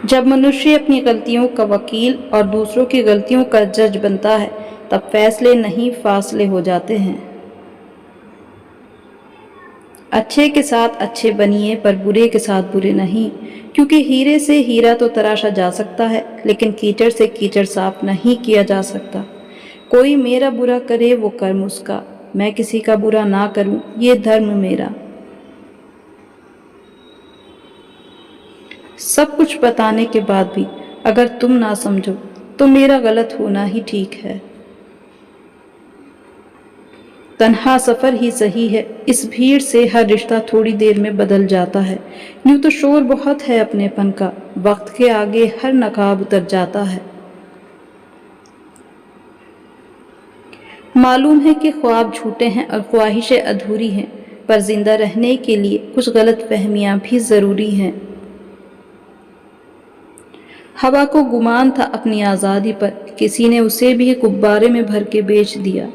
جب منشیہ اپنی غلطیوں کا وکیل اور دوسروں کی غلطیوں کا جج بنتا ہے تب فیصلے نہیں فاصلے ہو جاتے ہیں۔ اچھے کے ساتھ اچھے بنیے پر برے کے ساتھ برے نہیں، کیونکہ ہیرے سے ہیرا تو تراشا جا سکتا ہے لیکن کیچڑ سے کیچڑ صاف نہیں کیا جا سکتا۔ کوئی میرا برا کرے وہ کرم اس کا، میں کسی کا برا نہ کروں یہ دھرم میرا۔ سب کچھ بتانے کے بعد بھی اگر تم نہ سمجھو تو میرا غلط ہونا ہی ٹھیک ہے۔ تنہا سفر ہی صحیح ہے، اس بھیڑ سے ہر رشتہ تھوڑی دیر میں بدل جاتا ہے۔ یوں تو شور بہت ہے اپنے پن کا، وقت کے آگے ہر نقاب اتر جاتا ہے۔ معلوم ہے کہ خواب جھوٹے ہیں اور خواہشیں ادھوری ہیں، پر زندہ رہنے کے لیے کچھ غلط فہمیاں بھی ضروری ہیں۔ ہوا کو گمان تھا اپنی آزادی پر، کسی نے اسے بھی غبارے میں بھر کے بیچ دیا۔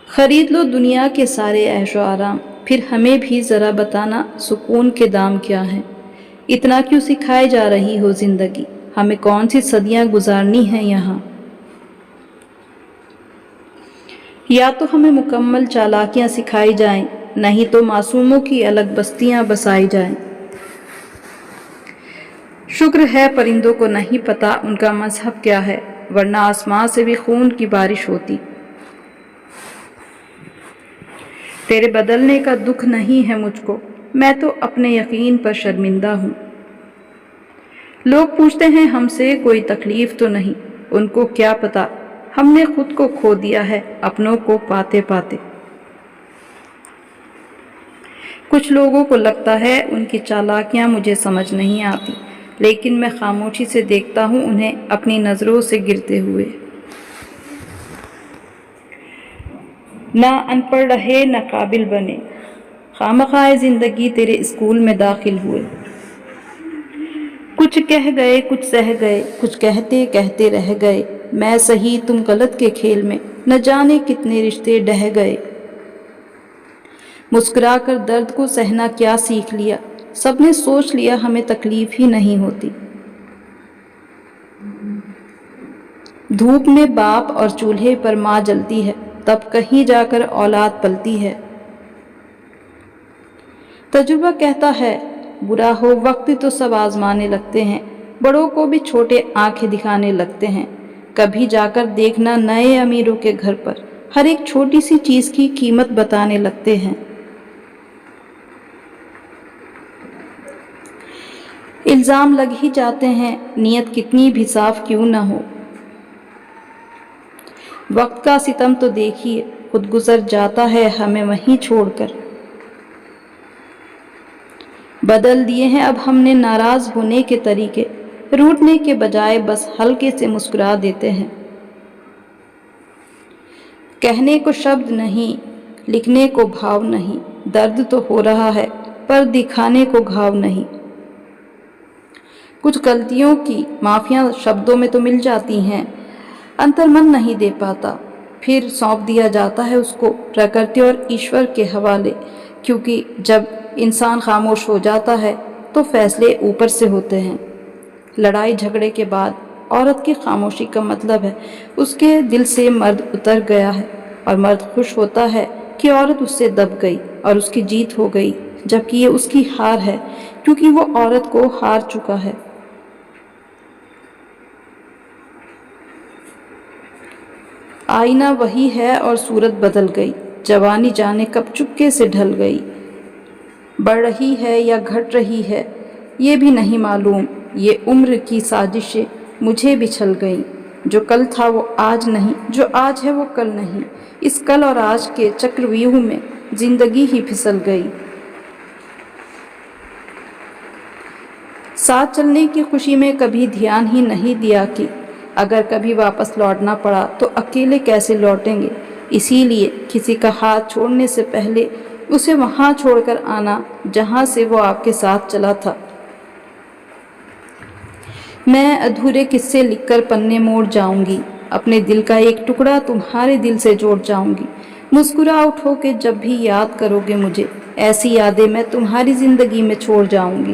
خرید لو دنیا کے سارے عیش و آرام، پھر ہمیں بھی ذرا بتانا سکون کے دام کیا ہیں۔ اتنا کیوں سکھائے جا رہی ہو زندگی، ہمیں کون سی صدیاں گزارنی ہیں یہاں۔ یا تو ہمیں مکمل چالاکیاں سکھائی جائیں، نہیں تو معصوموں کی الگ بستیاں بسائی جائیں۔ شکر ہے پرندوں کو نہیں پتا ان کا مذہب کیا ہے، ورنہ آسمان سے بھی خون کی بارش ہوتی۔ تیرے بدلنے کا دکھ نہیں ہے مجھ کو، میں تو اپنے یقین پر شرمندہ ہوں۔ لوگ پوچھتے ہیں ہم سے کوئی تکلیف تو نہیں، ان کو کیا پتا ہم نے خود کو کھو دیا ہے اپنوں کو پاتے پاتے۔ کچھ لوگوں کو لگتا ہے ان کی چالاکیاں مجھے سمجھ نہیں آتی، لیکن میں خاموشی سے دیکھتا ہوں انہیں اپنی نظروں سے گرتے ہوئے۔ نہ ان پڑھ رہے نہ قابل بنے، خامخواہ زندگی تیرے اسکول میں داخل ہوئے۔ کچھ کہہ گئے کچھ سہ گئے، کچھ کہتے کہتے رہ گئے، میں صحیح تم غلط کے کھیل میں نہ جانے کتنے رشتے ڈہ گئے۔ مسکرا کر درد کو سہنا کیا سیکھ لیا، سب نے سوچ لیا ہمیں تکلیف ہی نہیں ہوتی۔ دھوپ میں باپ اور چولہے پر ماں جلتی ہے، تب کہیں جا کر اولاد پلتی ہے۔ تجربہ کہتا ہے برا ہو وقت تو سب آزمانے لگتے ہیں، بڑوں کو بھی چھوٹے آنکھیں دکھانے لگتے ہیں۔ کبھی جا کر دیکھنا نئے امیروں کے گھر پر، ہر ایک چھوٹی سی چیز کی قیمت بتانے لگتے ہیں۔ الزام لگ ہی جاتے ہیں، نیت کتنی بھی صاف کیوں نہ ہو۔ وقت کا ستم تو دیکھیے، خود گزر جاتا ہے ہمیں وہیں چھوڑ کر۔ بدل دیے ہیں اب ہم نے ناراض ہونے کے طریقے، روٹنے کے بجائے بس ہلکے سے مسکرا دیتے ہیں۔ کہنے کو شبد نہیں، لکھنے کو بھاؤ نہیں، درد تو ہو رہا ہے پر دکھانے کو گھاؤ نہیں۔ کچھ غلطیوں کی معافیاں شبدوں میں تو مل جاتی ہیں، انترمن نہیں دے پاتا، پھر سونپ دیا جاتا ہے اس کو پرکرتی اور ایشور کے حوالے، کیونکہ جب انسان خاموش ہو جاتا ہے تو فیصلے اوپر سے ہوتے ہیں۔ لڑائی جھگڑے کے بعد عورت کی خاموشی کا مطلب ہے اس کے دل سے مرد اتر گیا ہے، اور مرد خوش ہوتا ہے کہ عورت اس سے دب گئی اور اس کی جیت ہو گئی، جبکہ یہ اس کی ہار ہے کیونکہ وہ عورت کو ہار چکا ہے۔ آئینہ وہی ہے اور صورت بدل گئی، جوانی جانے کب چپکے سے ڈھل گئی۔ بڑھ رہی ہے یا گھٹ رہی ہے یہ بھی نہیں معلوم، یہ عمر کی سازشیں مجھے بھی چھل گئیں۔ جو کل تھا وہ آج نہیں، جو آج ہے وہ کل نہیں، اس کل اور آج کے چکرویوہ میں زندگی ہی پھسل گئی۔ ساتھ چلنے کی خوشی میں کبھی دھیان ہی نہیں دیا کہ اگر کبھی واپس لوٹنا پڑا تو اکیلے کیسے لوٹیں گے، اسی لیے کسی کا ہاتھ چھوڑنے سے پہلے اسے وہاں چھوڑ کر آنا جہاں سے وہ آپ کے ساتھ چلا تھا۔ میں ادھورے قصے لکھ کر پنے موڑ جاؤں گی، اپنے دل کا ایک ٹکڑا تمہارے دل سے جوڑ جاؤں گی۔ مسکرا اٹھو کہ جب بھی یاد کرو گے مجھے، ایسی یادیں میں تمہاری زندگی میں چھوڑ جاؤں گی۔